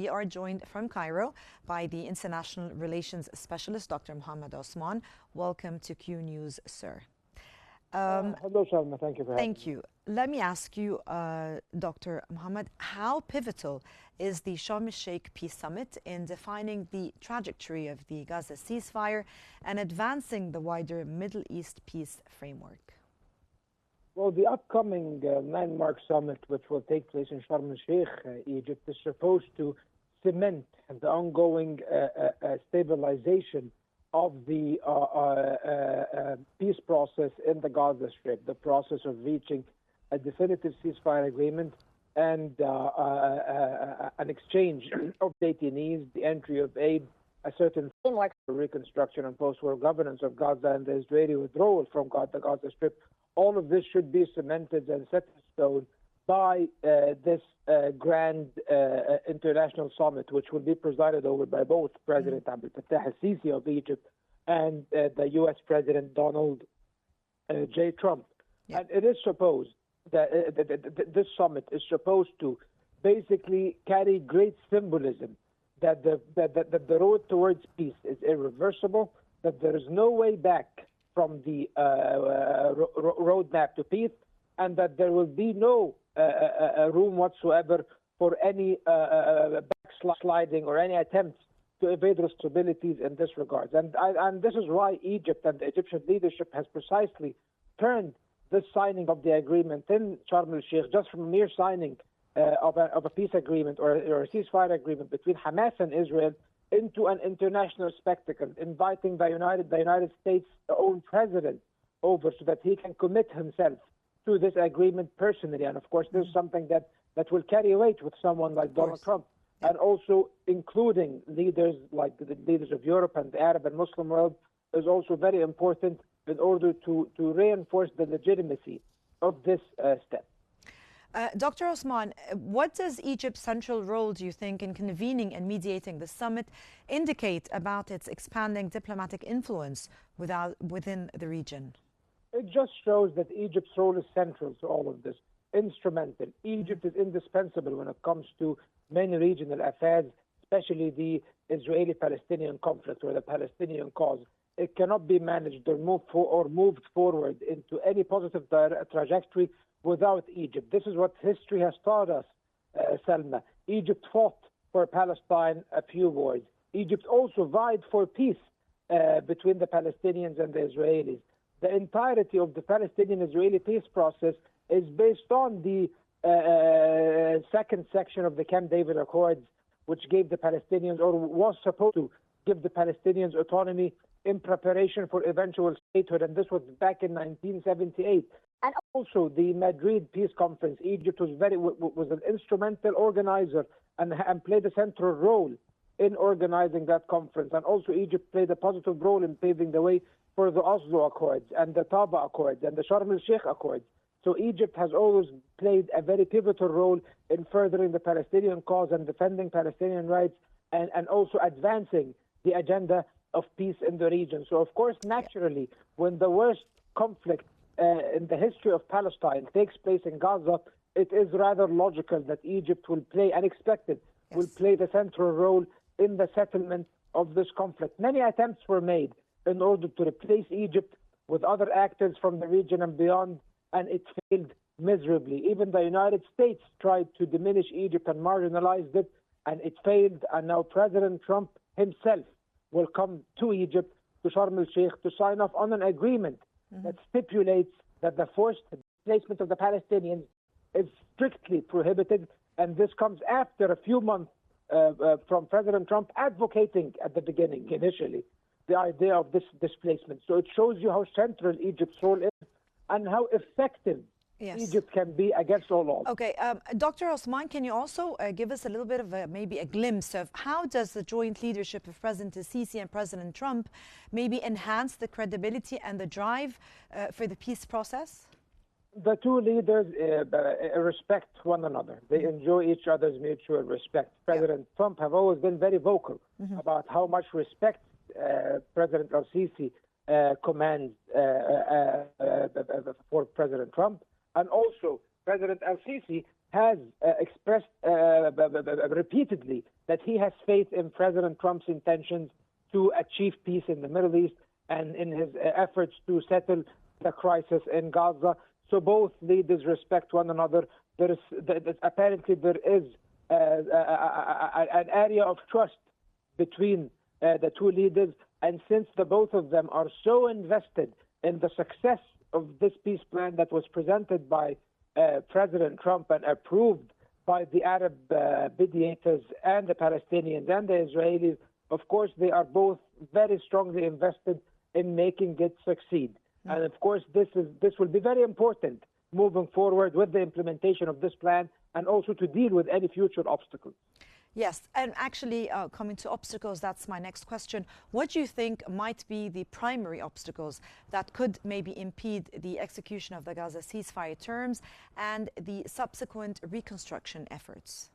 we are joined from Cairo by the International Relations Specialist, Dr. Mohammed Osman. Welcome to Q News, sir. Hello, Sharma. Thank you for having me. Thank you. Let me ask you, Dr. Mohammed, how pivotal is the Sharm El-Sheikh Peace Summit in defining the trajectory of the Gaza ceasefire and advancing the wider Middle East peace framework? Well, the upcoming landmark summit, which will take place in Sharm El-Sheikh, Egypt, is supposed to cement the ongoing stabilization of the peace process in the Gaza Strip, the process of reaching a definitive ceasefire agreement and an exchange of detainees, the entry of aid, a certain framework for reconstruction and post-war governance of Gaza, and the Israeli withdrawal from the Gaza Strip. All of this should be cemented and set in stone by this grand international summit, which will be presided over by both President Abdel Fattah al-Sisi of Egypt and the U.S. President Donald J. Trump. Yeah. And it is supposed that this summit is supposed to basically carry great symbolism that the road towards peace is irreversible, that there is no way back from the roadmap to peace, and that there will be no room whatsoever for any backsliding or any attempts to evade responsibilities in this regard. And this is why Egypt and the Egyptian leadership has precisely turned this signing of the agreement in Sharm El-Sheikh, just from a mere signing of a peace agreement or a ceasefire agreement between Hamas and Israel, into an international spectacle, inviting the United States' own president over so that he can commit himself to this agreement personally. And of course, this is something that will carry weight with someone like Donald Trump, and also including leaders like the leaders of Europe and the Arab and Muslim world is also very important in order to reinforce the legitimacy of this step. Dr. Osman, what does Egypt's central role, do you think, in convening and mediating the summit indicate about its expanding diplomatic influence within the region? It just shows that Egypt's role is central to all of this, instrumental. Egypt is indispensable when it comes to many regional affairs, especially the Israeli-Palestinian conflict or the Palestinian cause. It cannot be managed or moved forward into any positive trajectory without Egypt. This is what history has taught us, Salma. Egypt fought for Palestine a few wars. Egypt also vied for peace between the Palestinians and the Israelis. The entirety of the Palestinian-Israeli peace process is based on the second section of the Camp David Accords, which gave the Palestinians, or was supposed to give the Palestinians autonomy in preparation for eventual statehood, and this was back in 1978. And also the Madrid Peace Conference. Egypt was an instrumental organizer and played a central role in organizing that conference. And also Egypt played a positive role in paving the way for the Oslo Accords and the Taba Accords and the Sharm El-Sheikh Accords. So Egypt has always played a very pivotal role in furthering the Palestinian cause and defending Palestinian rights and also advancing the agenda of peace in the region. So of course, naturally, when the worst conflict in the history of Palestine takes place in Gaza, it is rather logical that Egypt will play, will play the central role in the settlement of this conflict. Many attempts were made in order to replace Egypt with other actors from the region and beyond, and it failed miserably. Even the United States tried to diminish Egypt and marginalized it, and it failed. And now President Trump himself will come to Egypt, to Sharm El-Sheikh, to sign off on an agreement that stipulates that the forced displacement of the Palestinians is strictly prohibited. And this comes after a few months from President Trump advocating at the beginning, initially, the idea of this displacement. So it shows you how central Egypt's role is and how effective Egypt can be against all odds. Okay, Dr. Osman, can you also give us a little bit of maybe a glimpse of how does the joint leadership of President Sisi and President Trump maybe enhance the credibility and the drive for the peace process? The two leaders respect one another. They enjoy each other's mutual respect. President Trump have always been very vocal about how much respect President al-Sisi commands for President Trump. And also, President al-Sisi has expressed repeatedly that he has faith in President Trump's intentions to achieve peace in the Middle East and in his efforts to settle the crisis in Gaza. So both leaders respect one another. Apparently there is an area of trust between the two leaders, and since the both of them are so invested in the success of this peace plan that was presented by President Trump and approved by the Arab mediators and the Palestinians and the Israelis, of course, they are both very strongly invested in making it succeed. And of course, this will be very important moving forward with the implementation of this plan and also to deal with any future obstacles. Yes, and actually coming to obstacles, that's my next question. What do you think might be the primary obstacles that could maybe impede the execution of the Gaza ceasefire terms and the subsequent reconstruction efforts?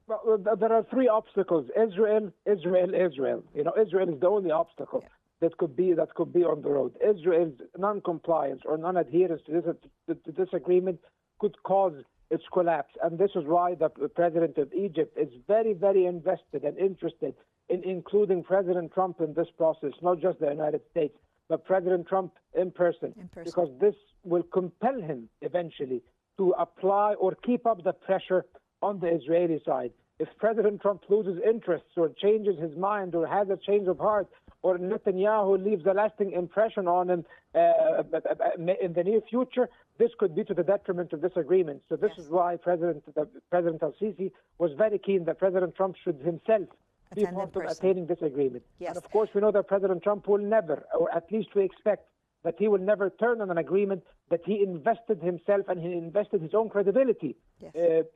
Well, there are three obstacles: Israel, Israel, Israel. Israel is the only obstacle that could be on the road. Israel's non-compliance or non-adherence to this agreement could cause its collapse, and this is why the president of Egypt is very, very invested and interested in including President Trump in this process, not just the United States, but President Trump in person, because this will compel him eventually to apply or keep up the pressure on the Israeli side. If President Trump loses interests or changes his mind or has a change of heart, or Netanyahu leaves a lasting impression on him in the near future, this could be to the detriment of this agreement. So this is why President al-Sisi was very keen that President Trump should himself be part of attaining this agreement. Yes. And of course, we know that President Trump will never, or at least we expect, that he will never turn on an agreement that he invested himself and he invested his own credibility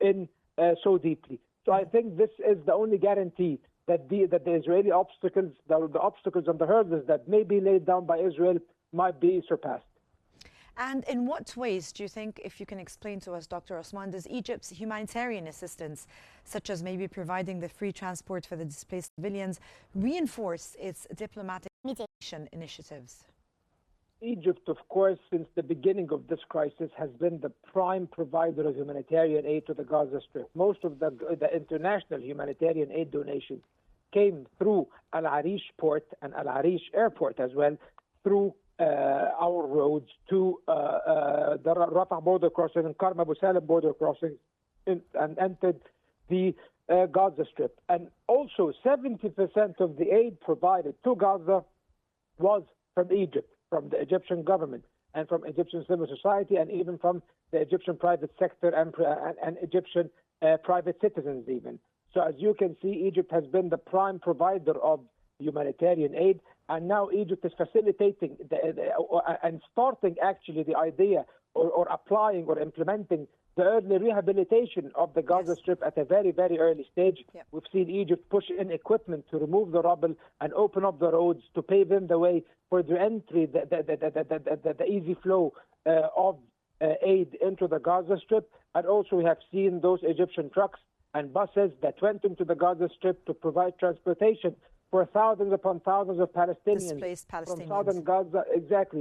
in so deeply. So I think this is the only guarantee that the Israeli obstacles, the obstacles and the hurdles that may be laid down by Israel might be surpassed. And in what ways do you think, if you can explain to us, Dr. Osman, does Egypt's humanitarian assistance, such as maybe providing the free transport for the displaced civilians, reinforce its diplomatic mediation initiatives? Egypt, of course, since the beginning of this crisis, has been the prime provider of humanitarian aid to the Gaza Strip. Most of the international humanitarian aid donations came through Al Arish port and Al Arish airport as well, through our roads to the Rafah border crossing and Karm Abu Salim border crossing and entered the Gaza Strip. And also 70% of the aid provided to Gaza was from Egypt, from the Egyptian government and from Egyptian civil society and even from the Egyptian private sector and Egyptian private citizens even. So as you can see, Egypt has been the prime provider of humanitarian aid, and now Egypt is facilitating and starting actually the idea or applying or implementing the early rehabilitation of the Gaza Strip at a very, very early stage. Yep. We've seen Egypt push in equipment to remove the rubble and open up the roads to pave in the way for the entry, the easy flow of aid into the Gaza Strip. And also we have seen those Egyptian trucks and buses that went into the Gaza Strip to provide transportation for thousands upon thousands of Palestinians, displaced Palestinians from southern Gaza,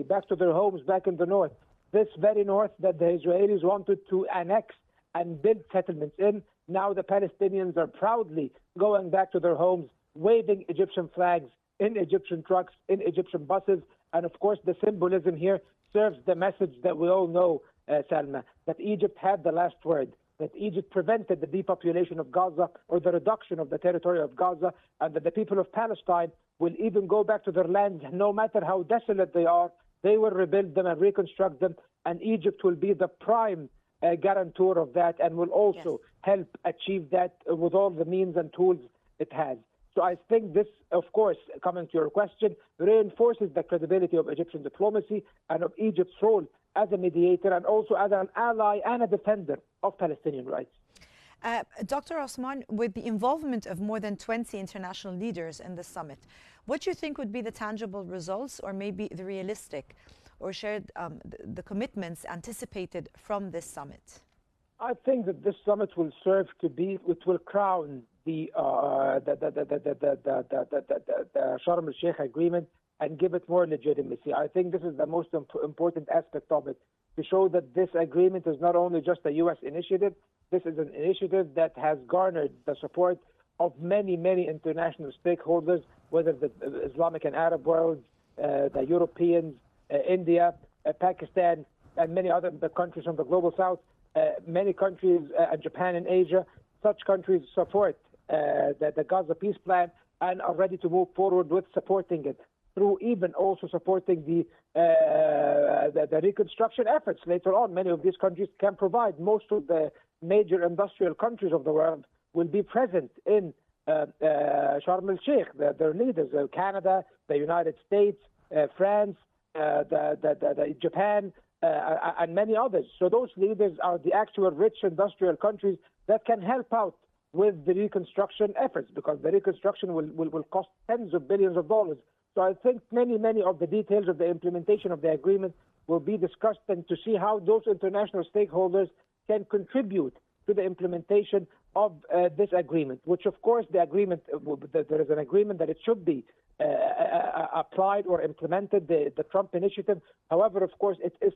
back to their homes back in the north. This very north that the Israelis wanted to annex and build settlements in. Now the Palestinians are proudly going back to their homes, waving Egyptian flags in Egyptian trucks, in Egyptian buses. And of course, the symbolism here serves the message that we all know, Salma, that Egypt had the last word, that Egypt prevented the depopulation of Gaza or the reduction of the territory of Gaza, and that the people of Palestine will even go back to their lands, no matter how desolate they are. They will rebuild them and reconstruct them, and Egypt will be the prime guarantor of that and will also help achieve that with all the means and tools it has. So I think this, of course, coming to your question, reinforces the credibility of Egyptian diplomacy and of Egypt's role as a mediator and also as an ally and a defender of Palestinian rights. Dr. Osman, with the involvement of more than 20 international leaders in the summit, what do you think would be the tangible results or maybe the realistic or shared the commitments anticipated from this summit? I think that this summit will serve to be, it will crown the Sharm El-Sheikh agreement and give it more legitimacy. I think this is the most important aspect of it, to show that this agreement is not only just a U.S. initiative, this is an initiative that has garnered the support of many, many international stakeholders, whether the Islamic and Arab world, the Europeans, India, Pakistan, and many other countries from the global south, many countries, Japan and Asia. Such countries support the Gaza peace plan and are ready to move forward with supporting it, through even also supporting the reconstruction efforts later on. Many of these countries can provide. Most of the major industrial countries of the world will be present in Sharm El-Sheikh. Their leaders, Canada, the United States, France, Japan, and many others. So those leaders are the actual rich industrial countries that can help out with the reconstruction efforts, because the reconstruction will cost tens of billions of dollars. So I think many of the details of the implementation of the agreement will be discussed, and to see how those international stakeholders can contribute to the implementation of this agreement, which of course the agreement, there is an agreement that it should be applied or implemented, the Trump initiative. However, of course, it is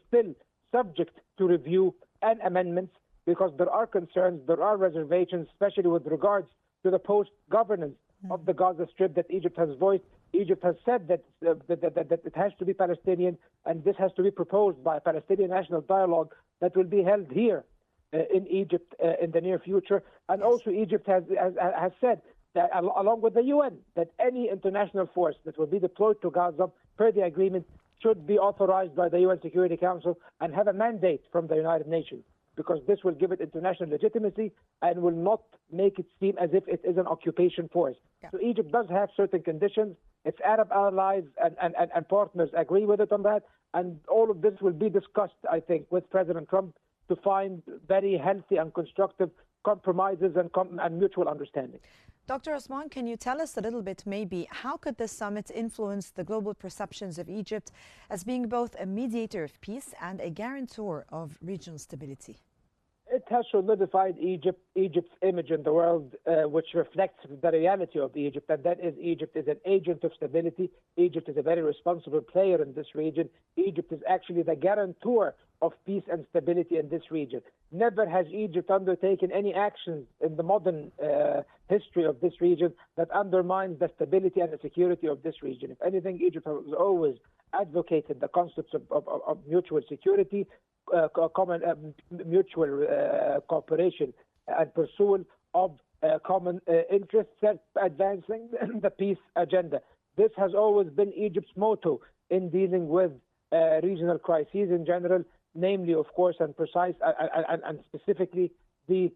still subject to review and amendments, because there are concerns, there are reservations, especially with regards to the post-governance of the Gaza Strip that Egypt has voiced. Egypt has said that it has to be Palestinian, and this has to be proposed by a Palestinian national dialogue that will be held here in Egypt in the near future. And also Egypt has said that, along with the UN, that any international force that will be deployed to Gaza per the agreement should be authorized by the UN Security Council and have a mandate from the United Nations, because this will give it international legitimacy and will not make it seem as if it is an occupation force. Yeah. So Egypt does have certain conditions. Its Arab allies and partners agree with it on that. And all of this will be discussed, I think, with President Trump to find very healthy and constructive compromises and mutual understanding. Dr. Osman, can you tell us a little bit, maybe, how could this summit influence the global perceptions of Egypt as being both a mediator of peace and a guarantor of regional stability? It has solidified Egypt's image in the world, which reflects the reality of Egypt, and that is Egypt is an agent of stability. Egypt is a very responsible player in this region. Egypt is actually the guarantor of peace and stability in this region. Never has Egypt undertaken any actions in the modern history of this region that undermines the stability and the security of this region. If anything, Egypt has always advocated the concepts of mutual security, common mutual cooperation, and pursuit of common interests, advancing the peace agenda. This has always been Egypt's motto in dealing with regional crises in general, namely, of course, and specifically the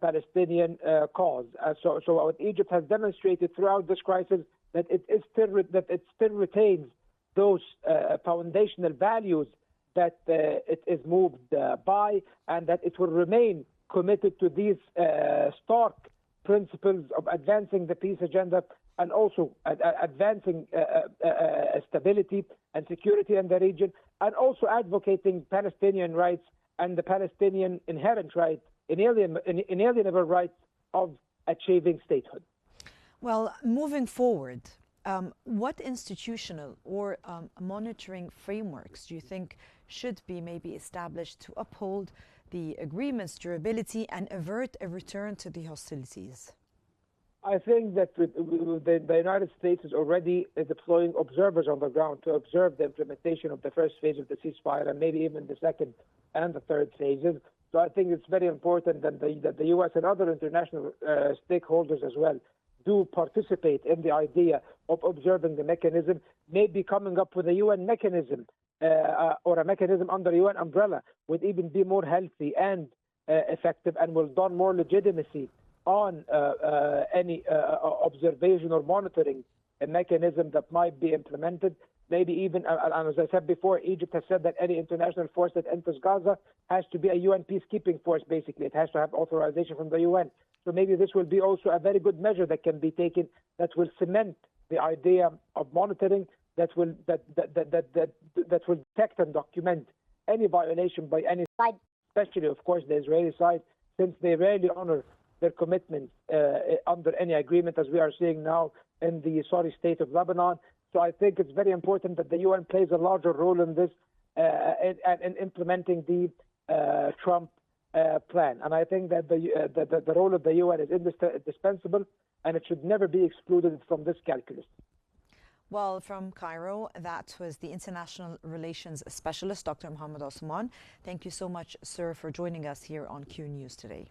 Palestinian cause. So what Egypt has demonstrated throughout this crisis that it still retains those foundational values that it is moved by, and that it will remain committed to these stark principles of advancing the peace agenda and also advancing stability and security in the region, and also advocating Palestinian rights and the Palestinian inherent right, inalienable rights of achieving statehood. Well, moving forward, what institutional or monitoring frameworks do you think should be maybe established to uphold the agreement's durability and avert a return to the hostilities? I think that the United States is already deploying observers on the ground to observe the implementation of the first phase of the ceasefire, and maybe even the second and the third phases. So I think it's very important that the U.S. and other international stakeholders as well do participate in the idea of observing the mechanism, maybe coming up with a UN mechanism or a mechanism under UN umbrella would even be more healthy and effective, and will don more legitimacy on any observation or monitoring a mechanism that might be implemented. Maybe even, and as I said before, Egypt has said that any international force that enters Gaza has to be a UN peacekeeping force, basically. It has to have authorization from the UN. So maybe this will be also a very good measure that can be taken that will cement the idea of monitoring, that will detect and document any violation by any side, especially, of course, the Israeli side, since they rarely honor their commitments under any agreement, as we are seeing now in the sorry state of Lebanon. So I think it's very important that the UN plays a larger role in this, in implementing the Trump plan. And I think that the role of the UN is indispensable, and it should never be excluded from this calculus. Well, from Cairo, that was the International Relations Specialist, Dr. Mohammed Osman. Thank you so much, sir, for joining us here on Q News today.